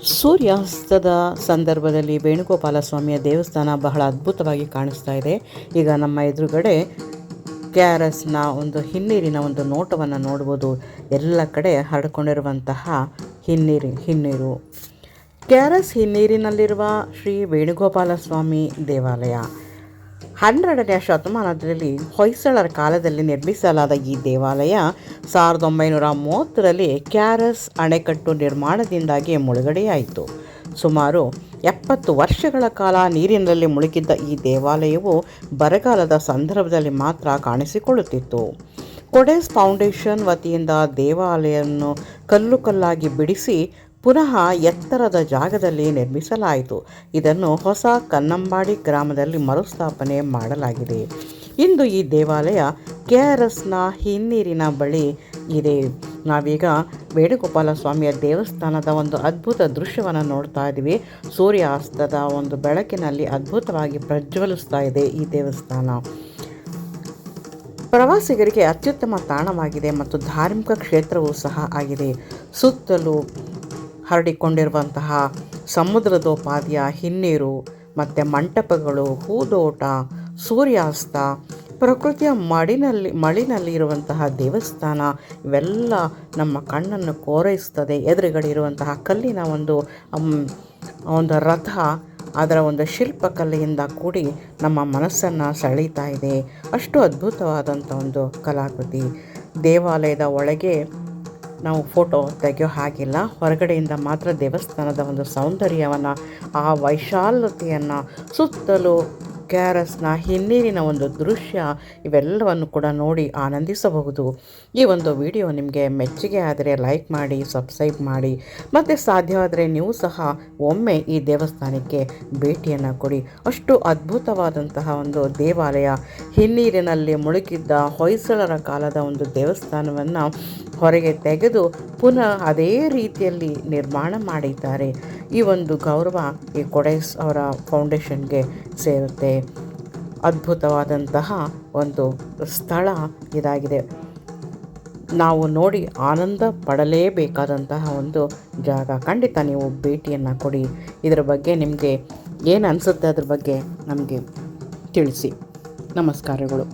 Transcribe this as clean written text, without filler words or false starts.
ಸೂರ್ಯಾಸ್ತದ ಸಂದರ್ಭದಲ್ಲಿ ವೇಣುಗೋಪಾಲ ಸ್ವಾಮಿಯ ದೇವಸ್ಥಾನ ಬಹಳ ಅದ್ಭುತವಾಗಿ ಕಾಣಿಸ್ತಾ ಇದೆ. ಈಗ ನಮ್ಮ ಎದುರುಗಡೆ KRSನ ಒಂದು ಹಿನ್ನೀರಿನ ಒಂದು ನೋಟವನ್ನು ನೋಡ್ಬೋದು. ಎಲ್ಲ ಕಡೆ ಹರಡಿಕೊಂಡಿರುವಂತಹ ಹಿನ್ನೀರು. KRS ಹಿನ್ನೀರಿನಲ್ಲಿರುವ ಶ್ರೀ ವೇಣುಗೋಪಾಲ ಸ್ವಾಮಿ ದೇವಾಲಯ 12ನೇ ಶತಮಾನದಲ್ಲಿ ಹೊಯ್ಸಳರ ಕಾಲದಲ್ಲಿ ನಿರ್ಮಿಸಲಾದ ಈ ದೇವಾಲಯ 1930ರಲ್ಲಿ KRS ಅಣೆಕಟ್ಟು ನಿರ್ಮಾಣದಿಂದಾಗಿ ಮುಳುಗಡೆಯಾಯಿತು. ಸುಮಾರು 70 ವರ್ಷಗಳ ಕಾಲ ನೀರಿನಲ್ಲಿ ಮುಳುಗಿದ್ದ ಈ ದೇವಾಲಯವು ಬರಗಾಲದ ಸಂದರ್ಭದಲ್ಲಿ ಮಾತ್ರ ಕಾಣಿಸಿಕೊಳ್ಳುತ್ತಿತ್ತು. ಕೊಡೆಸ್ ಫೌಂಡೇಶನ್ ವತಿಯಿಂದ ದೇವಾಲಯವನ್ನು ಕಲ್ಲಾಗಿ ಬಿಡಿಸಿ ಪುನಃ ಎತ್ತರದ ಜಾಗದಲ್ಲಿ ನಿರ್ಮಿಸಲಾಯಿತು. ಇದನ್ನು ಹೊಸ ಕನ್ನಂಬಾಡಿ ಗ್ರಾಮದಲ್ಲಿ ಮರುಸ್ಥಾಪನೆ ಮಾಡಲಾಗಿದೆ. ಇಂದು ಈ ದೇವಾಲಯ KRSನ ಹಿನ್ನೀರಿನ ಬಳಿ ಇದೆ. ನಾವೀಗ ವೇಣುಗೋಪಾಲ ಸ್ವಾಮಿಯ ದೇವಸ್ಥಾನದ ಒಂದು ಅದ್ಭುತ ದೃಶ್ಯವನ್ನು ನೋಡ್ತಾ ಇದ್ದೀವಿ. ಸೂರ್ಯಾಸ್ತದ ಒಂದು ಬೆಳಕಿನಲ್ಲಿ ಅದ್ಭುತವಾಗಿ ಪ್ರಜ್ವಲಿಸ್ತಾ ಇದೆ ಈ ದೇವಸ್ಥಾನ. ಪ್ರವಾಸಿಗರಿಗೆ ಅತ್ಯುತ್ತಮ ತಾಣವಾಗಿದೆ ಮತ್ತು ಧಾರ್ಮಿಕ ಕ್ಷೇತ್ರವೂ ಸಹ ಆಗಿದೆ. ಸುತ್ತಲೂ ಹರಡಿಕೊಂಡಿರುವಂತಹ ಸಮುದ್ರದೋಪಾದಿಯ ಹಿನ್ನೀರು ಮತ್ತು ಮಂಟಪಗಳು, ಹೂದೋಟ, ಸೂರ್ಯಾಸ್ತ, ಪ್ರಕೃತಿಯ ಮಳಿನಲ್ಲಿ ಇರುವಂತಹ ದೇವಸ್ಥಾನ ಇವೆಲ್ಲ ನಮ್ಮ ಕಣ್ಣನ್ನು ಕೋರೈಸ್ತದೆ. ಎದುರುಗಡೆ ಇರುವಂತಹ ಕಲ್ಲಿನ ಒಂದು ರಥ, ಅದರ ಒಂದು ಶಿಲ್ಪಕಲೆಯಿಂದ ಕೂಡಿ ನಮ್ಮ ಮನಸ್ಸನ್ನು ಸೆಳೀತಾ ಇದೆ. ಅಷ್ಟು ಅದ್ಭುತವಾದಂಥ ಒಂದು ಕಲಾಕೃತಿ. ದೇವಾಲಯದ ಒಳಗೆ ನಾವು ಫೋಟೋ ತೆಗೆಯೋ ಹಾಗಿಲ್ಲ. ಹೊರಗಡೆಯಿಂದ ಮಾತ್ರ ದೇವಸ್ಥಾನದ ಒಂದು ಸೌಂದರ್ಯವನ್ನು, ಆ ವೈಶಾಲತೆಯನ್ನು, ಸುತ್ತಲೂ KRSನ ಹಿನ್ನೀರಿನ ಒಂದು ದೃಶ್ಯ ಇವೆಲ್ಲವನ್ನು ಕೂಡ ನೋಡಿ ಆನಂದಿಸಬಹುದು. ಈ ಒಂದು ವಿಡಿಯೋ ನಿಮಗೆ ಮೆಚ್ಚುಗೆ ಆದರೆ ಲೈಕ್ ಮಾಡಿ, ಸಬ್ಸ್ಕ್ರೈಬ್ ಮಾಡಿ, ಮತ್ತು ಸಾಧ್ಯವಾದರೆ ನೀವು ಸಹ ಒಮ್ಮೆ ಈ ದೇವಸ್ಥಾನಕ್ಕೆ ಭೇಟಿಯನ್ನು ಕೊಡಿ. ಅಷ್ಟು ಅದ್ಭುತವಾದಂತಹ ಒಂದು ದೇವಾಲಯ. ಹಿನ್ನೀರಿನಲ್ಲಿ ಮುಳುಗಿದ್ದ ಹೊಯ್ಸಳರ ಕಾಲದ ಒಂದು ದೇವಸ್ಥಾನವನ್ನು ಹೊರಗೆ ತೆಗೆದು ಪುನಃ ಅದೇ ರೀತಿಯಲ್ಲಿ ನಿರ್ಮಾಣ ಮಾಡಿದ್ದಾರೆ. ಈ ಒಂದು ಗೌರವ ಈ ಕೊಡೆಸ್ ಅವರ ಫೌಂಡೇಶನ್ಗೆ ಸೇರುತ್ತೆ. ಅದ್ಭುತವಾದಂತಹ ಒಂದು ಸ್ಥಳ ಇದಾಗಿದೆ. ನಾವು ನೋಡಿ ಆನಂದ ಪಡಲೇಬೇಕಾದಂತಹ ಒಂದು ಜಾಗ. ಖಂಡಿತ ನೀವು ಭೇಟಿಯನ್ನು ಕೊಡಿ. ಇದರ ಬಗ್ಗೆ ನಿಮಗೆ ಏನು ಅನಿಸುತ್ತೆ ಅದ್ರ ಬಗ್ಗೆ ನಮಗೆ ತಿಳಿಸಿ. ನಮಸ್ಕಾರಗಳು.